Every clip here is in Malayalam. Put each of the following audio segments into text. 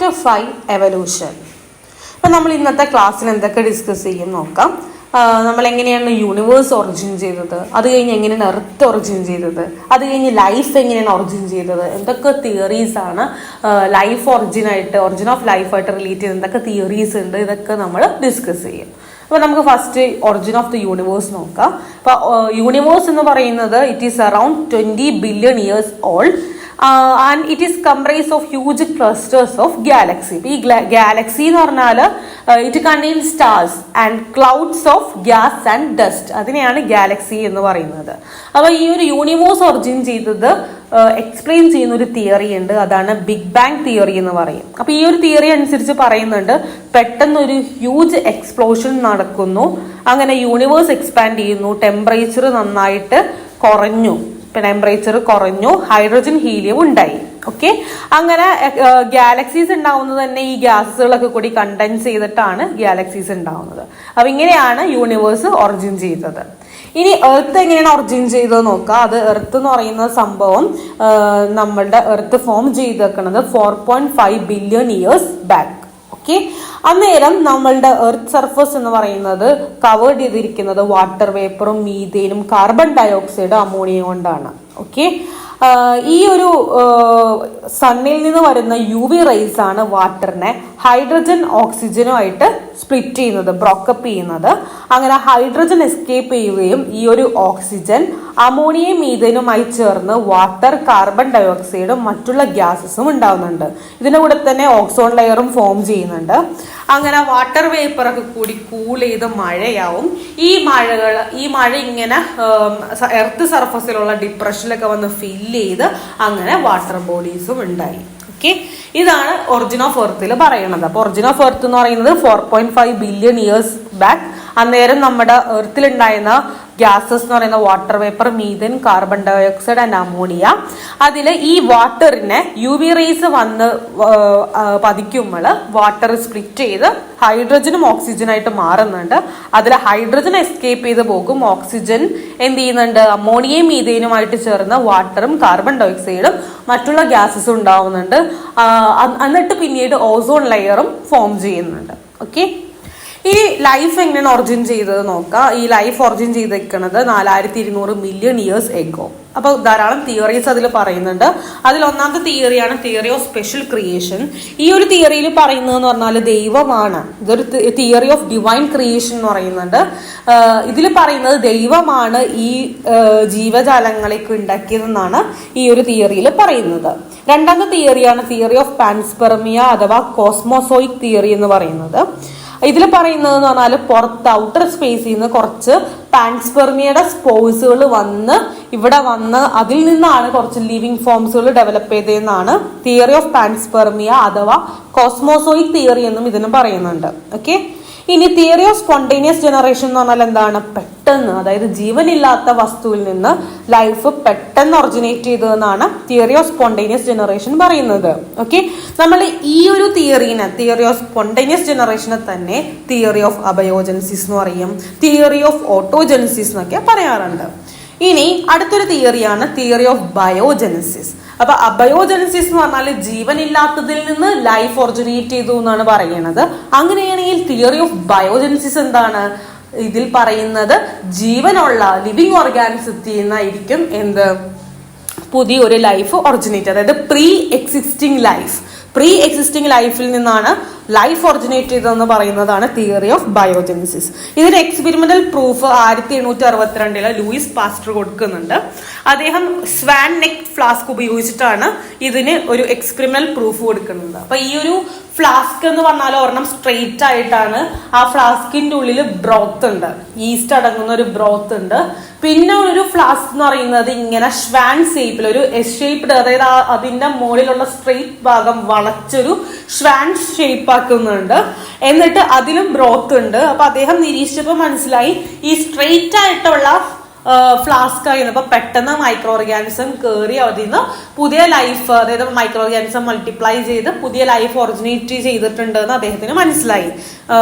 Simplify evolution. അപ്പം നമ്മൾ ഇന്നത്തെ ക്ലാസ്സിൽ എന്തൊക്കെ ഡിസ്കസ് ചെയ്യും നോക്കാം. നമ്മൾ എങ്ങനെയാണ് യൂണിവേഴ്സ് ഒറിജിൻ ചെയ്തത്, അത് കഴിഞ്ഞ് എങ്ങനെയാണ് എർത്ത് ഒറിജിൻ ചെയ്തത്, അത് കഴിഞ്ഞ് ലൈഫ് എങ്ങനെയാണ് ഒറിജിൻ ചെയ്തത്, എന്തൊക്കെ തിയറീസ് ആണ് ലൈഫ് ഒറിജിൻ ഓഫ് ലൈഫായിട്ട് റിലേറ്റ് ചെയ്ത് എന്തൊക്കെ തിയറീസ് ഉണ്ട്, ഇതൊക്കെ നമ്മൾ ഡിസ്കസ് ചെയ്യും. അപ്പോൾ നമുക്ക് first origin of the universe നോക്കാം. അപ്പോൾ യൂണിവേഴ്സ് എന്ന് പറയുന്നത് it is around 20 billion years old and it is comprise of huge clusters of Galaxy. ഈ ഗാലക്സി എന്ന് പറഞ്ഞാൽ it contain stars and clouds of gas and dust, അതിനെയാണ് ഗാലക്സി എന്ന് പറയുന്നത്. അപ്പോൾ ഈ ഒരു യൂണിവേഴ്സ് ഒറിജിൻ ചെയ്തത് എക്സ്പ്ലെയിൻ ചെയ്യുന്ന ഒരു തിയറി ഉണ്ട്, അതാണ് ബിഗ് ബാങ് തിയറി എന്ന് പറയും. അപ്പൊ ഈ ഒരു തിയറി അനുസരിച്ച് പറയുന്നുണ്ട് പെട്ടെന്ന് ഒരു ഹ്യൂജ് എക്സ്പ്ലോഷൻ നടക്കുന്നു, അങ്ങനെ യൂണിവേഴ്സ് എക്സ്പാൻഡ് ചെയ്യുന്നു, ടെമ്പറേച്ചർ നന്നായിട്ട് കുറഞ്ഞു, ഹൈഡ്രജൻ ഹീലിയം ഉണ്ടായി. ഓക്കെ, അങ്ങനെ ഗാലക്സീസ് ഉണ്ടാവുന്നത് തന്നെ ഈ ഗ്യാസുകളൊക്കെ കൂടി കണ്ടൻസ് ചെയ്തിട്ടാണ് ഗാലക്സീസ് ഉണ്ടാവുന്നത്. അപ്പൊ ഇങ്ങനെയാണ് യൂണിവേഴ്സ് ഒറിജിൻ ചെയ്തത്. ഇനി എർത്ത് എങ്ങനെയാണ് ഒറിജിൻ ചെയ്തത് നോക്കാം. അത് എർത്ത് എന്ന് പറയുന്ന സംഭവം നമ്മളുടെ എർത്ത് ഫോം ചെയ്തേക്കുന്നത് 4.5 ബില്യൺ ഇയേഴ്സ് ബാക്ക്. ഓക്കെ, അന്നേരം നമ്മളുടെ എർത്ത് സർഫസ് എന്ന് പറയുന്നത് കവേർഡ് ചെയ്തിരിക്കുന്നത് വാട്ടർ വേപ്പറും മീഥേനും കാർബൺ ഡയോക്സൈഡും അമോണിയ കൊണ്ടാണ്. ഓക്കെ, ഈ ഒരു സണ്ണിൽ നിന്ന് വരുന്ന UV റേസ് ആണ് വാട്ടറിനെ ഹൈഡ്രജൻ ഓക്സിജനുമായിട്ട് സ്പ്ലിറ്റ് ചെയ്യുന്നത്, ബ്രോക്കപ്പ് ചെയ്യുന്നത്. അങ്ങനെ ഹൈഡ്രജൻ എസ്കേപ്പ് ചെയ്യുകയും ഈ ഒരു ഓക്സിജൻ അമോണിയയും മീഥേനുമായി ചേർന്ന് വാട്ടർ, കാർബൺ ഡയോക്സൈഡും മറ്റുള്ള ഗ്യാസസും ഉണ്ടാവുന്നുണ്ട്. ഇതിന്റെ കൂടെ തന്നെ ഓക്സോൺ ലെയറും ഫോം ചെയ്യുന്നുണ്ട്. അങ്ങനെ വാട്ടർ വേപ്പറൊക്കെ കൂടി കൂൾ ചെയ്ത് മഴയാവും. ഈ മഴ ഇങ്ങനെ എർത്ത് സർഫസിലുള്ള ഡിപ്രഷനിലൊക്കെ വന്ന് ഫില്ല് ചെയ്ത് അങ്ങനെ വാട്ടർ ബോഡീസും ഉണ്ടായി. ഓക്കെ, ഇതാണ് ഒറിജിൻ ഓഫ് എർത്തിൽ പറയുന്നത്. അപ്പൊ ഒറിജിൻ ഓഫ് എർത്ത് എന്ന് പറയുന്നത് 4.5 ബില്യൺ ഇയേഴ്സ് ബാക്ക്. അന്നേരം നമ്മുടെ എർത്തിൽ ഉണ്ടായിരുന്ന ഗ്യാസസ് എന്ന് പറയുന്ന water vapour, methane, carbon dioxide and ammonia. അതിൽ ഈ വാട്ടറിനെ UV റേസ് വന്ന് പതിക്കുമ്പോൾ വാട്ടർ സ്പ്ലിറ്റ് ചെയ്ത് ഹൈഡ്രജനും ഓക്സിജനായിട്ട് മാറുന്നുണ്ട്. അതിൽ ഹൈഡ്രജൻ എസ്കേപ്പ് ചെയ്ത് പോകും, ഓക്സിജൻ എന്ത് ചെയ്യുന്നുണ്ട്, അമോണിയയും മീഥേനുമായിട്ട് ചേർന്ന് വാട്ടറും കാർബൺ ഡയോക്സൈഡും മറ്റുള്ള ഗ്യാസസും ഉണ്ടാവുന്നുണ്ട്. എന്നിട്ട് പിന്നീട് ഓസോൺ ലെയറും ഫോം ചെയ്യുന്നുണ്ട്. ഓക്കെ, ഈ ലൈഫ് എങ്ങനെയാണ് ഒറിജിൻ ചെയ്തത് നോക്കാം. ഈ ലൈഫ് ഒറിജിൻ ചെയ്തിരിക്കുന്നത് 4200 മില്യൺ ഇയേഴ്സ് എഗോ. അപ്പൊ ധാരാളം തിയറീസ് അതിൽ പറയുന്നുണ്ട്. അതിൽ ഒന്നാമത്തെ തിയറിയാണ് തിയറി ഓഫ് സ്പെഷ്യൽ ക്രിയേഷൻ. ഈ ഒരു തിയറിയിൽ പറയുന്നതെന്ന് പറഞ്ഞാൽ ദൈവമാണ്, ഇതൊരു തിയറി ഓഫ് ഡിവൈൻ ക്രിയേഷൻ എന്ന് പറയുന്നുണ്ട്. ഇതിൽ പറയുന്നത് ദൈവമാണ് ഈ ജീവജാലങ്ങളെയൊക്കെ ഉണ്ടാക്കിയതെന്നാണ് ഈ ഒരു തിയറിയിൽ പറയുന്നത്. രണ്ടാമത്തെ തിയറിയാണ് തിയറി ഓഫ് പാൻസ്പെർമിയ അഥവാ കോസ്മോസോയിക് തിയറി എന്ന് പറയുന്നത്. ഇതിൽ പറയുന്നത് എന്ന് പറഞ്ഞാൽ പുറത്ത് ഔട്ടർ സ്പേസിൽ നിന്ന് കുറച്ച് പാൻസ്പെർമിയയുടെ സ്പോഴ്സുകൾ ഇവിടെ വന്ന് അതിൽ നിന്നാണ് കുറച്ച് ലിവിങ് ഫോംസുകൾ ഡെവലപ്പ് ചെയ്തതെന്നാണ് തിയറി ഓഫ് പാൻസ്പെർമിയ അഥവാ കോസ്മോസോയിക് തിയറി എന്നും ഇതിന് പറയുന്നുണ്ട്. ഓക്കെ, ഇനി തിയറി ഓഫ് സ്പോണ്ടേനിയസ് ജനറേഷൻ എന്ന് പറഞ്ഞാൽ എന്താണ്, പെട്ടെന്ന്, അതായത് ജീവനില്ലാത്ത വസ്തുവിൽ നിന്ന് ലൈഫ് പെട്ടെന്ന് ഒറിജിനേറ്റ് ചെയ്തതെന്നാണ് തിയറി ഓഫ് സ്പോണ്ടേനിയസ് ജനറേഷൻ പറയുന്നത്. ഓക്കെ, നമ്മൾ ഈ ഒരു തിയറി ഓഫ് സ്പോണ്ടേനിയസ് ജനറേഷനെ തന്നെ തിയറി ഓഫ് അബയോജൻസിസ് എന്ന് പറയും, തിയറി ഓഫ് ഓട്ടോജെനസിസ് എന്നൊക്കെ പറയാറുണ്ട്. ഇനി അടുത്തൊരു തിയറിയാണ് തിയറി ഓഫ് ബയോജെനസിസ്. അപ്പൊ അബയോജെനസിസ് എന്ന് പറഞ്ഞാൽ ജീവനില്ലാത്തതിൽ നിന്ന് ലൈഫ് ഒറിജിനേറ്റ് ചെയ്തു എന്നാണ് പറയുന്നത്. അങ്ങനെയാണെങ്കിൽ തിയറി ഓഫ് ബയോജെനസിസ് എന്താണ്, ഇതിൽ പറയുന്നത് ജീവനുള്ള ലിവിങ് ഓർഗാനിസത്തിൽ നിന്നായിരിക്കും പുതിയൊരു ലൈഫ് ഒറിജിനേറ്റ്, അതായത് പ്രീ എക്സിസ്റ്റിംഗ് ലൈഫിൽ നിന്നാണ് ലൈഫ് ഒറിജിനേറ്റ് ചെയ്തതെന്ന് പറയുന്നതാണ് തിയറി ഓഫ് ബയോജെനസിസ്. ഇതിന് എക്സ്പെരിമെന്റൽ പ്രൂഫ് 1862 ലൂയിസ് പാസ്റ്റർ കൊടുക്കുന്നുണ്ട്. അദ്ദേഹം സ്വാൻ നെക്ക് ഫ്ലാസ്ക് ഉപയോഗിച്ചിട്ടാണ് ഇതിന് ഒരു എക്സ്പെരിമെന്റൽ പ്രൂഫ് കൊടുക്കുന്നത്. അപ്പൊ ഈ ഒരു ഫ്ലാസ്ക് എന്ന് പറഞ്ഞാൽ ഒരെണ്ണം സ്ട്രെയിറ്റ് ആയിട്ടാണ്, ആ ഫ്ലാസ്കിന്റെ ഉള്ളിൽ ബ്രോത്ത് ഉണ്ട്, ഈസ്റ്റ് അടങ്ങുന്ന ഒരു ബ്രോത്ത് ഉണ്ട്. പിന്നെ ഒരു ഫ്ലാസ്ക് എന്ന് പറയുന്നത് ഇങ്ങനെ സ്വാൻ ഷേപ്പിൽ ഒരു എസ് ഷേപ്ഡ്, അതായത് അതിന്റെ മുകളിലുള്ള സ്ട്രെയിറ്റ് ഭാഗം വളച്ചൊരു സ്വാൻ ഷേപ്പ് ആക്കുന്നുണ്ട്. എന്നിട്ട് അതിലും ബ്രോത്ത് ഉണ്ട്. അപ്പൊ അദ്ദേഹം നിരീക്ഷിച്ചപ്പോൾ മനസ്സിലായി ഈ സ്ട്രെയിറ്റ് ആയിട്ടുള്ള ഫ്ലാസ്ക് ആയിരുന്നു. അപ്പൊ പെട്ടെന്ന് മൈക്രോ ഓർഗാനിസം കയറി അതിൽ നിന്ന് പുതിയ ലൈഫ്, അതായത് മൈക്രോ ഓർഗാനിസം മൾട്ടിപ്ലൈ ചെയ്ത് പുതിയ ലൈഫ് ഒറിജിനേറ്റ് ചെയ്തിട്ടുണ്ട് എന്ന് അദ്ദേഹത്തിന് മനസ്സിലായി.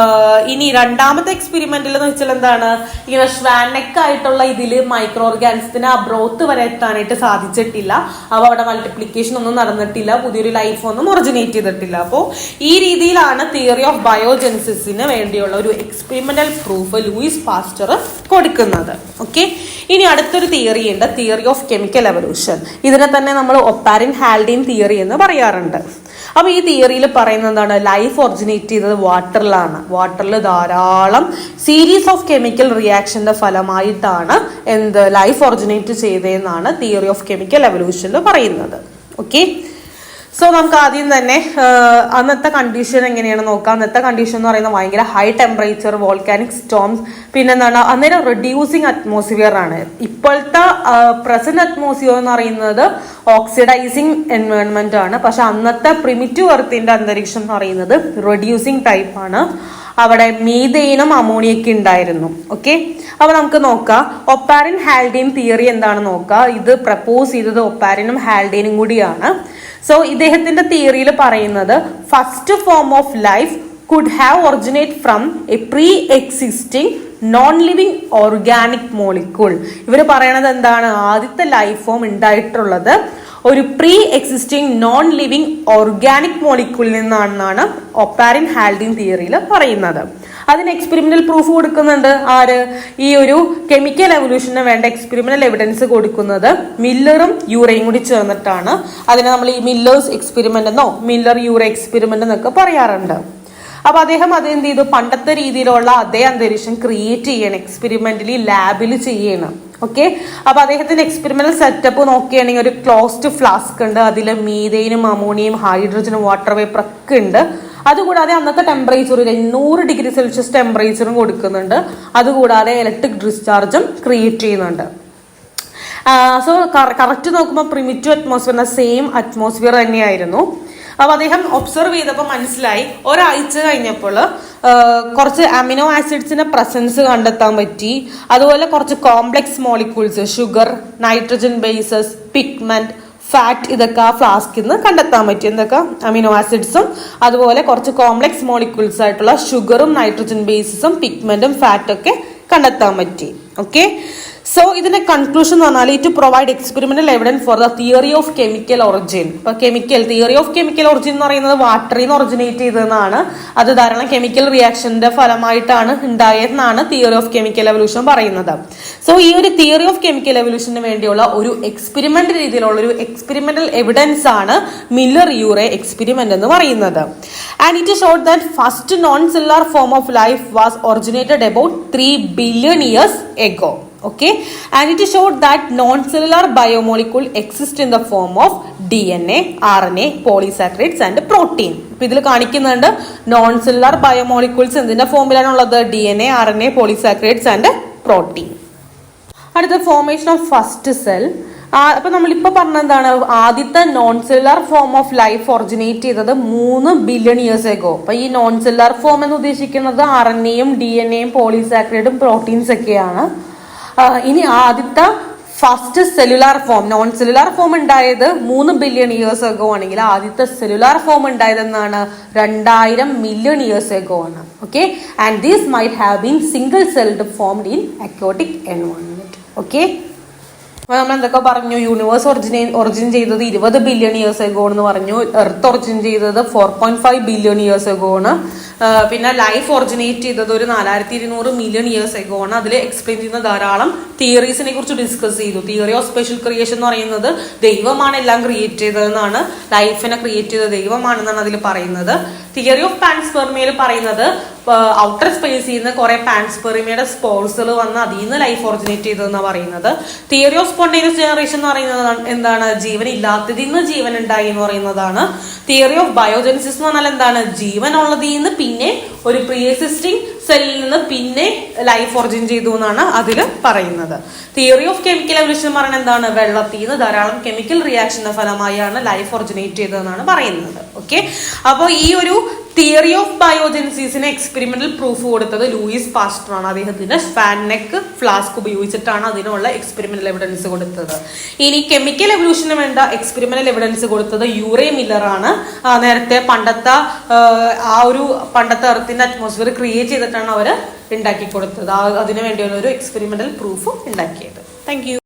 ഇനി രണ്ടാമത്തെ എക്സ്പെരിമെന്റിൽ എന്ന് വെച്ചാൽ എന്താണ്, ഇങ്ങനെ സ്വാനെക്ക് ആയിട്ടുള്ള ഇതില് മൈക്രോ ഓർഗാനിസത്തിന് ആ ബ്രോത്ത് വരെ എത്താനായിട്ട് സാധിച്ചിട്ടില്ല. അപ്പൊ അവിടെ മൾട്ടിപ്ലിക്കേഷൻ ഒന്നും നടന്നിട്ടില്ല, പുതിയൊരു ലൈഫ് ഒന്നും ഒറിജിനേറ്റ് ചെയ്തിട്ടില്ല. അപ്പോൾ ഈ രീതിയിലാണ് തിയറി ഓഫ് ബയോജെനസിസിന് വേണ്ടിയുള്ള ഒരു എക്സ്പെരിമെന്റൽ പ്രൂഫ് ലൂയിസ് പാസ്റ്റർ കൊടുക്കുന്നത്. ഓക്കെ, ഇനി അടുത്തൊരു തിയറി ഉണ്ട്, തിയറി ഓഫ് കെമിക്കൽ എവല്യൂഷൻ. ഇതിനെ തന്നെ നമ്മൾ ഒപ്പാരിൻ ഹാൽഡീൻ തിയറി എന്ന് പറയാറുണ്ട്. അപ്പൊ ഈ തിയറിയിൽ പറയുന്നത് എന്താണ്, ലൈഫ് ഒറിജിനേറ്റ് ചെയ്തത് വാട്ടറിലാണ്. വാട്ടറിൽ ധാരാളം സീരീസ് ഓഫ് കെമിക്കൽ റിയാക്ഷന്റെ ഫലമായിട്ടാണ് ലൈഫ് ഒറിജിനേറ്റ് ചെയ്തതെന്നാണ് തിയറി ഓഫ് കെമിക്കൽ എവല്യൂഷനിൽ പറയുന്നത്. ഓക്കെ, സോ നമുക്ക് ആദ്യം തന്നെ അന്നത്തെ കണ്ടീഷൻ എങ്ങനെയാണ് നോക്കാം. അന്നത്തെ കണ്ടീഷൻ എന്ന് പറയുന്നത് ഭയങ്കര ഹൈ ടെമ്പറേച്ചർ, വോൾക്കാനിക് സ്റ്റോംസ്, പിന്നെന്താണ് അന്നേരം റെഡ്യൂസിങ് അറ്റ്മോസ്ഫിയർ ആണ്. ഇപ്പോഴത്തെ പ്രസന്റ് അറ്റ്മോസ്ഫിയർ എന്ന് പറയുന്നത് ഓക്സിഡൈസിങ് എൻവയോൺമെന്റ് ആണ്. പക്ഷെ അന്നത്തെ പ്രിമിറ്റീവ് എർത്തിന്റെ അന്തരീക്ഷം എന്ന് പറയുന്നത് റെഡ്യൂസിങ് ടൈപ്പ് ആണ്. അവിടെ മീഥെയ്നും അമോണിയൊക്കെ ഉണ്ടായിരുന്നു. ഓക്കെ, അപ്പൊ നമുക്ക് നോക്കാം ഒപ്പാരിൻ ഹാൽഡീൻ തിയറി എന്താണ് നോക്കാം. ഇത് പ്രപ്പോസ് ചെയ്തത് ഒപ്പാരിനും ഹാൽഡീനും കൂടിയാണ്. സോ ഇദ്ദേഹത്തിന്റെ തിയറിയിൽ പറയുന്നത് first form of life could have originate from a pre existing non living organic molecule. ഇവർ പറയണത് എന്താണ്, ആദ്യത്തെ ലൈഫ് ഫോം ഉണ്ടായിട്ടുള്ളത് ഒരു pre existing non living organic മോളിക്യൂളിൽ നിന്നാണെന്നാണ് ഒപ്പാരിൻ ഹാൽഡീൻ തിയറിയിൽ പറയുന്നത്. അതിന് എക്സ്പെരിമെന്റൽ പ്രൂഫ് കൊടുക്കുന്നുണ്ട് ആര്, ഈ ഒരു കെമിക്കൽ എവല്യൂഷന് വേണ്ട എക്സ്പെരിമെന്റൽ എവിഡൻസ് കൊടുക്കുന്നത് മില്ലറും യൂറയും കൂടി ചേർന്നിട്ടാണ്. അതിനെ നമ്മൾ ഈ മില്ലേഴ്സ് എക്സ്പെരിമെന്റ് എന്നോ മില്ലർ യൂറ എക്സ്പെരിമെന്റ് എന്നൊക്കെ പറയാറുണ്ട്. അപ്പൊ അദ്ദേഹം അത് എന്ത് ചെയ്തു, പണ്ടത്തെ രീതിയിലുള്ള അതേ അന്തരീക്ഷം ക്രിയേറ്റ് ചെയ്യണം, എക്സ്പെരിമെന്റലി ലാബിൽ ചെയ്യണം. ഓക്കെ, അപ്പൊ അദ്ദേഹത്തിന്റെ എക്സ്പെരിമെന്റൽ സെറ്റപ്പ് നോക്കുകയാണെങ്കിൽ ഒരു ക്ലോസ്ഡ് ഫ്ലാസ്ക് ഉണ്ട്, അതിൽ മീഥെയ്നും അമോണിയയും ഹൈഡ്രജനും വാട്ടർ വേപ്പർ ഒക്കെ ഉണ്ട്. അതുകൂടാതെ അന്നത്തെ ടെമ്പറേച്ചർ 800 ഡിഗ്രി സെൽഷ്യസ് ടെമ്പറേച്ചറും കൊടുക്കുന്നുണ്ട്. അതുകൂടാതെ ഇലക്ട്രിക് ഡിസ്ചാർജും ക്രിയേറ്റ് ചെയ്യുന്നുണ്ട്. സോ കറക്റ്റ് നോക്കുമ്പോൾ പ്രിമിറ്റീവ് അറ്റ്മോസ്ഫിയറിന്റെ സെയിം അറ്റ്മോസ്ഫിയർ തന്നെയായിരുന്നു. അപ്പൊ അദ്ദേഹം ഒബ്സർവ് ചെയ്തപ്പോൾ മനസ്സിലായി, ഒരാഴ്ച കഴിഞ്ഞപ്പോൾ കുറച്ച് അമിനോ ആസിഡ്സിന്റെ പ്രസൻസ് കണ്ടെത്താൻ പറ്റി. അതുപോലെ കുറച്ച് complex molecules, sugar, nitrogen bases, pigment, fat, ഇതൊക്കെ ആ ഫ്ലാസ്കിൽ നിന്ന് കണ്ടെത്താൻ പറ്റി. എന്തൊക്കെ അമിനോ ആസിഡ്സും അതുപോലെ കുറച്ച് കോംപ്ലെക്സ് മോളിക്യൂൾസ് ആയിട്ടുള്ള ഷുഗറും നൈട്രജൻ ബേസസും പിഗ്മെന്റും ഫാറ്റും ഒക്കെ കണ്ടെത്താൻ പറ്റി. ഓക്കെ, സോ ഇതിന്റെ കൺക്ലൂഷൻ എന്ന് പറഞ്ഞാൽ to provide experimental evidence for the theory of chemical origin. ഇപ്പൊ തിയറി ഓഫ് കെമിക്കൽ ഒറിജിൻ എന്ന് പറയുന്നത് വാട്ടറിൽ നിന്ന് ഒറിജിനേറ്റ് ചെയ്തതെന്നാണ്. അത് ധാരാളം കെമിക്കൽ റിയാക്ഷന്റെ ഫലമായിട്ടാണ് ഉണ്ടായതെന്നാണ് തിയറി ഓഫ് കെമിക്കൽ എവല്യൂഷൻ പറയുന്നത്. സോ ഈ ഒരു തിയറി ഓഫ് കെമിക്കൽ എവല്യൂഷന് വേണ്ടിയുള്ള ഒരു എക്സ്പെരിമെന്റ് രീതിയിലുള്ള ഒരു എക്സ്പെരിമെന്റൽ എവിഡൻസ് ആണ് മില്ലർ യൂറ എക്സ്പെരിമെന്റ് എന്ന് പറയുന്നത്. And it showed that first non cellular form of life was originated about 3 billion years ago. Okay, and it showed that non-cellular biomolecule exist in the form of DNA, RNA, polysaccharides and protein. ഇപ്പൊ ഇതിൽ കാണിക്കുന്നുണ്ട് നോൺ സെല്ലുലാർ ബയോമോളിക്യൂൾസ് എന്തിന്റെ ഫോമിലാണുള്ളത്, DNA, RNA, polysaccharides and protein. അടുത്ത ഫോർമേഷൻ ഓഫ് ഫസ്റ്റ് സെൽ. അപ്പൊ നമ്മളിപ്പോ പറഞ്ഞ എന്താണ്, ആദ്യത്തെ non cellular form of life originate ചെയ്തത് 3 billion years ago. അപ്പൊ ഈ നോൺ സെല്ലുലാർ ഫോം എന്ന് ഉദ്ദേശിക്കുന്നത് RNAയും DNA-യും പോളിസാക്രൈഡും പ്രോട്ടീൻസ് ഒക്കെയാണ്. ഇനി ആദ്യത്തെ first cellular form, non cellular form ഉണ്ടായത് 3 billion years ago ആണെങ്കിൽ ആദ്യത്തെ സെല്ലുലാർ ഫോം ഉണ്ടായതെന്നാണ് 2000 million years ago ആണ്. Okay, and these might have been single celled formed in aquatic environment. Okay, നമ്മൾ എന്തൊക്കെ പറഞ്ഞു, യൂണിവേഴ്സ് ഒറിജിൻ ചെയ്തത് 20 billion years ago എന്ന് പറഞ്ഞു. എർത്ത് ഒറിജിൻ ചെയ്തത് 4.5 billion years ago ആണ്. പിന്നെ ലൈഫ് ഒറിജിനേറ്റ് ചെയ്തത് ഒരു 4200 million years ago ആണ്. അതിൽ എക്സ്പ്ലെയിൻ ചെയ്യുന്ന ധാരാളം തിയറീസിനെ കുറിച്ച് ഡിസ്കസ് ചെയ്തു. തിയറി ഓഫ് സ്പെഷ്യൽ ക്രിയേഷൻ എന്ന് പറയുന്നത് ദൈവമാണ് എല്ലാം ക്രിയേറ്റ് ചെയ്തതെന്നാണ്, ലൈഫിനെ ക്രിയേറ്റ് ചെയ്തത് ദൈവമാണെന്നാണ് അതിൽ പറയുന്നത്. തിയറി ഓഫ് പാൻസ്പെർമിയയിൽ പറയുന്നത് ഔട്ടർ സ്പേസിൽ നിന്ന് കുറെ പാൻസ്പെർമിയുടെ സ്പോർസുകൾ വന്ന് അതിൽ നിന്ന് ലൈഫ് ഒറിജിനേറ്റ് ചെയ്തതെന്നാണ് പറയുന്നത്. തിയറി ഓഫ് സ്പോണ്ടേനിയസ് ജനറേഷൻ എന്ന് പറയുന്നത് എന്താണ്, ജീവൻ ഇല്ലാത്തതിൽ നിന്ന് ജീവൻ ഉണ്ടായി എന്ന് പറയുന്നതാണ്. തിയറി ഓഫ് ബയോജെനസിസ് എന്ന് പറഞ്ഞാൽ എന്താണ്, ജീവൻ ഉള്ളതിൽ നിന്ന് പിന്നെ ഒരു പ്രീ എക്സിസ്റ്റിംഗ് സെല്ലിൽ നിന്ന് പിന്നെ ലൈഫ് ഒറിജിൻ ചെയ്തു എന്നാണ് അതിൽ പറയുന്നത്. തിയറി ഓഫ് കെമിക്കൽ എവല്യൂഷൻ പറയുന്നത് എന്താണ്, വെള്ളത്തിൽ നിന്ന് ധാരാളം കെമിക്കൽ റിയാക്ഷന്റെ ഫലമായാണ് ലൈഫ് ഒറിജിനേറ്റ് ചെയ്തതെന്നാണ് പറയുന്നത്. ഓക്കെ, അപ്പോൾ ഈ ഒരു തിയറി ഓഫ് ബയോജെനസിസിന് എക്സ്പെരിമെന്റൽ പ്രൂഫ് കൊടുത്തത് ലൂയിസ് പാസ്റ്റർ ആണ്. അദ്ദേഹത്തിന് സ്പാൻനെക്ക് ഫ്ലാസ്ക് ഉപയോഗിച്ചിട്ടാണ് അതിനുള്ള എക്സ്പെരിമെന്റൽ എവിഡൻസ് കൊടുത്തത്. ഇനി കെമിക്കൽ എവല്യൂഷന് വേണ്ട എക്സ്പെരിമെന്റൽ എവിഡൻസ് കൊടുത്തത് യൂറേ മില്ലർ ആണ്. നേരത്തെ പണ്ടത്തെ എർത്തിന്റെ അറ്റ്മോസ്ഫിയർ ക്രിയേറ്റ് ചെയ്തിട്ടാണ് അവർ ഉണ്ടാക്കി കൊടുത്തത്. അതിനു വേണ്ടിയുള്ള ഒരു എക്സ്പെരിമെന്റൽ പ്രൂഫ് ഉണ്ടാക്കിയത്. Thank you.